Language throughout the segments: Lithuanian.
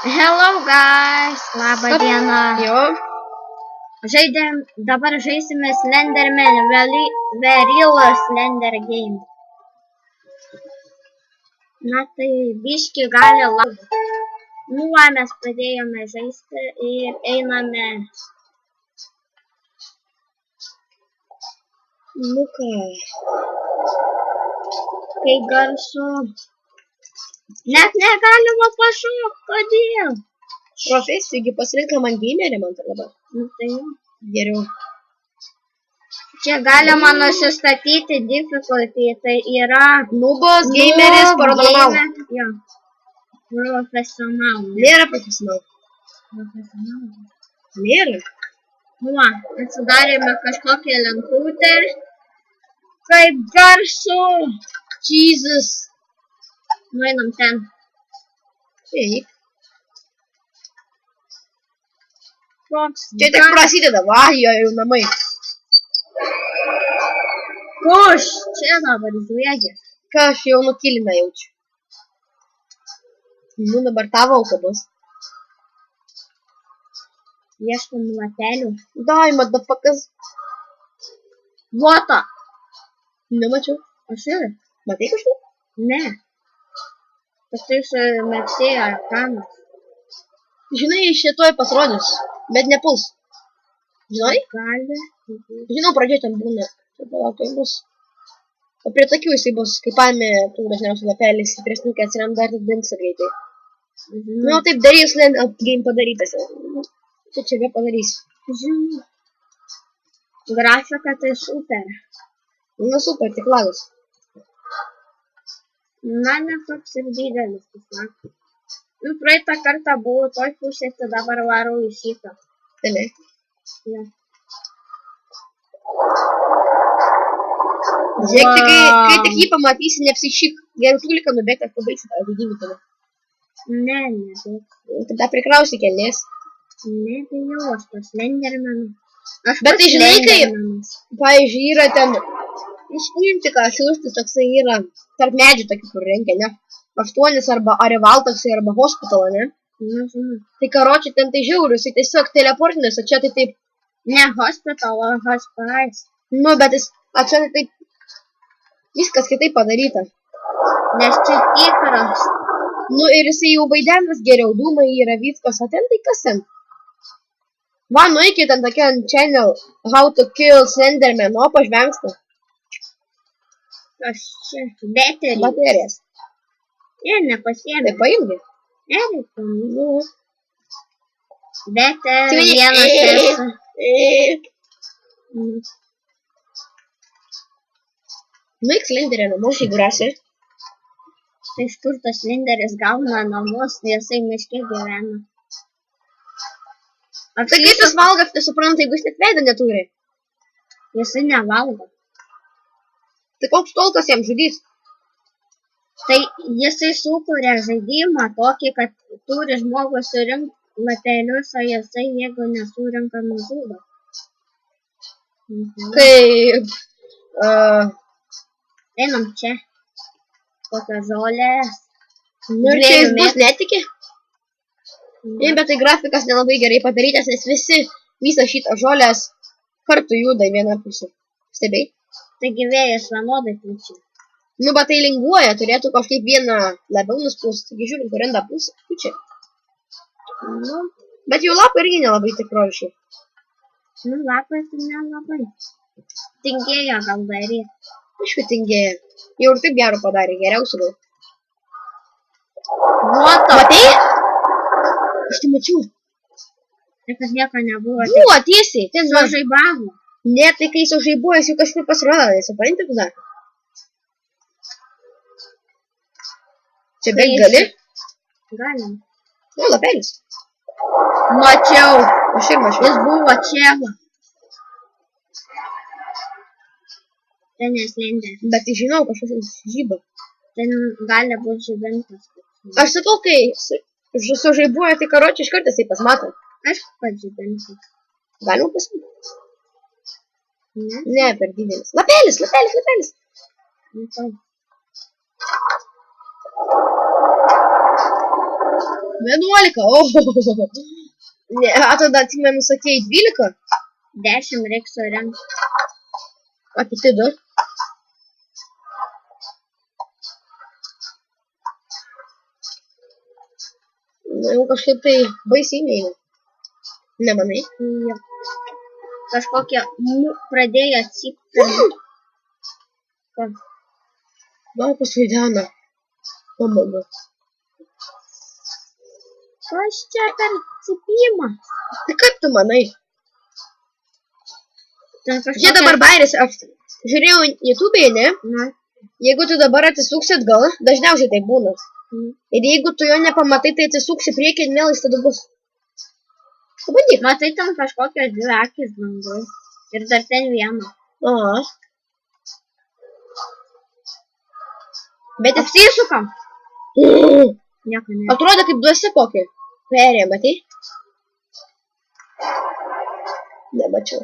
Hello guys, labą dieną. Jo. Dabar žaisime Slenderman Verilo Slender Game. Na tai biški gali laukti. Nu, mes pradėjome žaisti ir einame. Nu ką. Kai garsu. Net negalima pašokti, kodėl? Profesijų pasirinka man gamerį, man atrodo. Nu tai jau. Geriau. Čia galima nusistatyti difficulty, tai yra Nubos gameris paranormal. Jo. Profesional. Nėra profesional. Profesional. Nėra. Nu, atsidarėme kažkokią lentutę. Kaip garsu. Jesus. Nueinam ten. Taip. Koks Čia tik prasideda, va, jo jau namai. Kuš, čia dabar žvėgė. Ką aš jau nukilimę jaučiu. Nu dabar tavo autobus. Ieškom lapelių. Dai, motherfuckers. Vota. Nemačiau. Aš ir? Matai kažką? Ne. Tas tai sumetėjo ekranas. Žinai, šitoj pasirodys, bet nepuls. Žinai? Gali. Žinau, pradžioje ten būna. Tai bus. O prie tokių jisai bus, kai paėmė tų dažniausiai lapelį, stipresnį, kai atsiranda dar dingsta greitai. Nu, taip darys game padarytas. Tai čia vėl padarys. Žinau. Grafika tai super. Nu, super, tik lagas. Na, ne toks ir didelis, tiesiog. Nu, praeitą kartą buvo toj pusėje, tai dabar varau į šitą. Tai ne. Ja. Žiūrėk, kai tik jį pamatysi, neapsišyk. Geriau tuliką nubėgti, ar pabaigsi tą žaidimą tada. Ne. Tada prikrausi kelės. Nebijau, aš to Slendermanu. Bet tai žinai, kai, pavyzdžiui, yra ten išimti, ką šliustis toksai yra tarp medžių tokių, kur rengia, ne? 8 arba Arival toksai, arba Hospital, ne? Nežinau. Tai karočiui ten tai žiaurius, tai tiesiog teleportinės, o čia tai taip. Ne Hospital, o Hospice. Nu, bet jis, o čia tai taip, viskas kitaip padaryta. Nes čia tikras. Nu, ir jisai jau vaidenas geriau, dūmai yra viskas, o ten tai kas ten? Va, nueikit ten tokia channel, how to kill Slenderman, o pažvengsta. Kas čia? Baterijas. Baterijas. Ne, nepasiėmė. Tai paimgi. Nereikia. Nu. Baterijas vienas esu. Nueik Slenderio namus, jeigu rasi. Tai iš kur tas Slenderis gauna namus, jisai miške gyvena. Tai kaip jis valgo, tai supranta, jeigu jis net veidą neturi. Jisai nevalgo. Tai koks tolkas jam žudys? Tai jisai sukuria žaidimą tokį, kad turi žmogus surinkti lapelius, o jisai, jeigu nesurinka, nužudo. Kaip... Einam čia. Kokios žolės. Nu ir čia jis bus netiki? Ne, bet tai grafikas nelabai gerai padarytas, nes visą šitą žolės kartu juda į vieną pusę. Stebėjai? Taigi vėjas vienodai pučia. Nu, bet tai linguoja, turėtų kažkaip vieną labiau nuspūsti. Taigi žiūrim, kur renda pusę pučia. Nu, bet jų lapai irgi nelabai tikroviškai. nu lapai tai nelabai. Tingėjo gal daryti. Aišku, tingėja. Jau ir taip gero padarė, geriausiu gal. Vota. Matei? Aš tai mačiau. Tai kad nieko nebuvo. Buvo tiesiai. Ten Sužaibavo. Ne, tai kai sužaibuojas jau kažkur pasirodo, nesupranti tu dar. Čia bėg gali? Galim. Nu, lapelis. Mačiau. Aš ir mačiau. Jis buvo čia. Ten neslendė. Bet tai žinau, kažkas žyba. Ten gali būti žibintas. Aš sakau, kai sužaibuoja, tai karočiai iš karto jisai pasmato. Aišku, kad žibintas. Galima pasmatyti? Ne? Ne, per didelis. Lapelis. Matau. 11, o. Ne, tada atsimenu, sakėjai 12. 10 reiks surinkti. O kiti 2. Na, jau kažkaip tai baisiai neina. Nemanai? Jo. Kažkokie pradėjo cypti. Gal pasvaidena. O mano. Kas čia per cypimą? Tai kaip tu manai? Ten kažkokia... Čia dabar bairis, aš žiūrėjau YouTube'e, ne? Na. Jeigu tu dabar atsisuksi atgal, dažniausiai tai būna. Ir jeigu tu jo nepamatai, tai atsisuksi priekį ir vėl jis tada bus. Pabandyk. Matai, ten kažkokios 2 akis dangai. Ir dar ten viena. Aha. Bet apsisukam. Nieko ne. Atrodo kaip duosi kokį. Perė, matai? Nemačiau.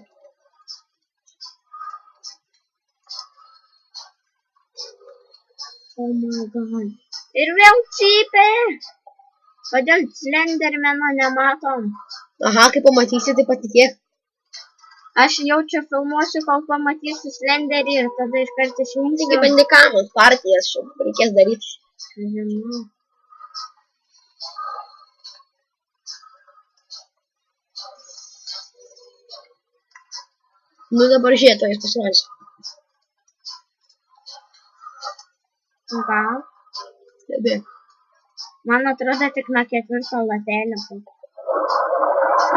Oh my god. Ir vėl cypė. Kodėl Slendermano nematom? Aha, kai pamatysi, tai patikėk. Aš jau čia filmuosiu, kol pamatysiu Slenderį ir tada iškart išjungsiu. Taigi bandikamos partijas čia reikės daryti. Žinau. Nu dabar žiūrėt, o jis pasirodys. Gal? Stebėk. Man atrodo tik nuo 4 lapelio.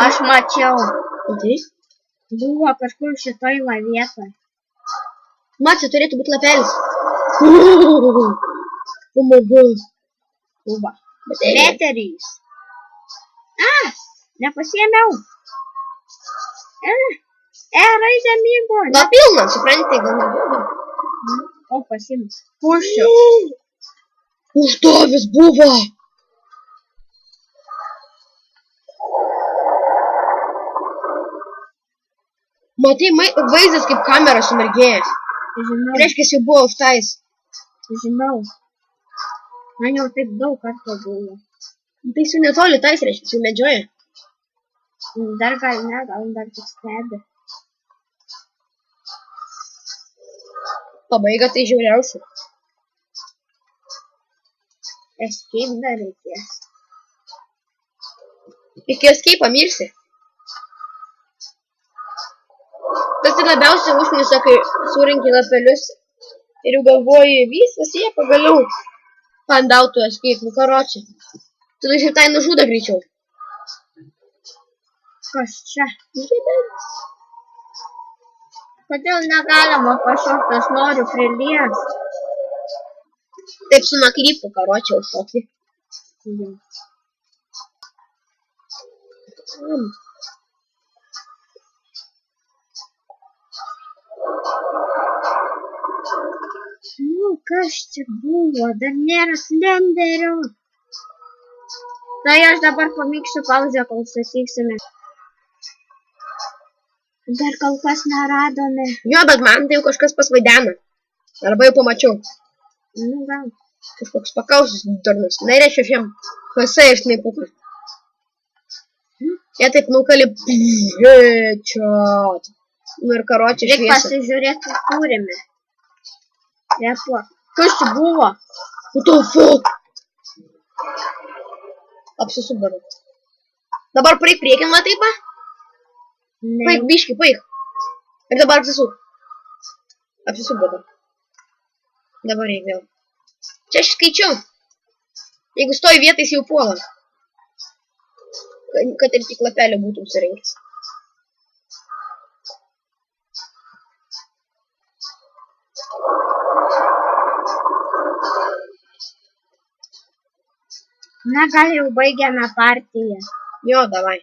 Aš mačiau. Matai? Buvo kažkur šitoj va vietoj. Matai, turėtų būti lapelis. Oh my god. Buvo. Baterija. Baterijas. Nepasiėmiau. Raidė mygo. Na pilna, supranti, gal nebuvo. O, pasiėmiau. Pušiu. Uždovis buvo. Matai, vaizdas kaip kamera sumergėja. Žinau. Reiškia, jau buvo užtais. Žinau. Man jau taip daug kartų buvo. Tai jau netoli tais, reiškia, jau medžioja. Dar gal ne, gal dar tik stebi. Pabaiga tai žiauriausia. Escape dar reikės. Iki escape mirsi. Tas ir labiausiai užknisa, kai surinki lapelius ir jau galvoji, viskas jie pagaliau pandautų escape, nu karočią. Tada šitai nužuda greičiau. Kas čia? Kodėl negalima kažkokios noriu prilies? Taip su nakrypu karočią užšokti. Nu, kas čia buvo? Dar nėra Slenderio. Tai aš dabar pamyksiu pauzę, kol sutiksime. Dar kol kas neradome. Jo, bet man tai jau kažkas pasvaidena. Arba jau pamačiau. Nu, gal. Kažkoks pakausus durnas. Na ir aš šiam pasai iš naipuką. Jie taip nukali. Headshot. Nu ir karočią Reik šviesą. pasižiūrėti, turime. Repuok. Kas čia buvo? What the fuck? Apsisuk dabar. Dabar praeik priekin, matai, pa? Ne. Paik, biški, paik. Ir dabar apsisuk. Apsisuk dabar. Dabar reik vėl. Čia aš skaičiau. Jeigu stoji vietais jau puola. Kad ir tik lapelio būtum surinkęs. Na, gal jau baigiame partiją. Jo, davai.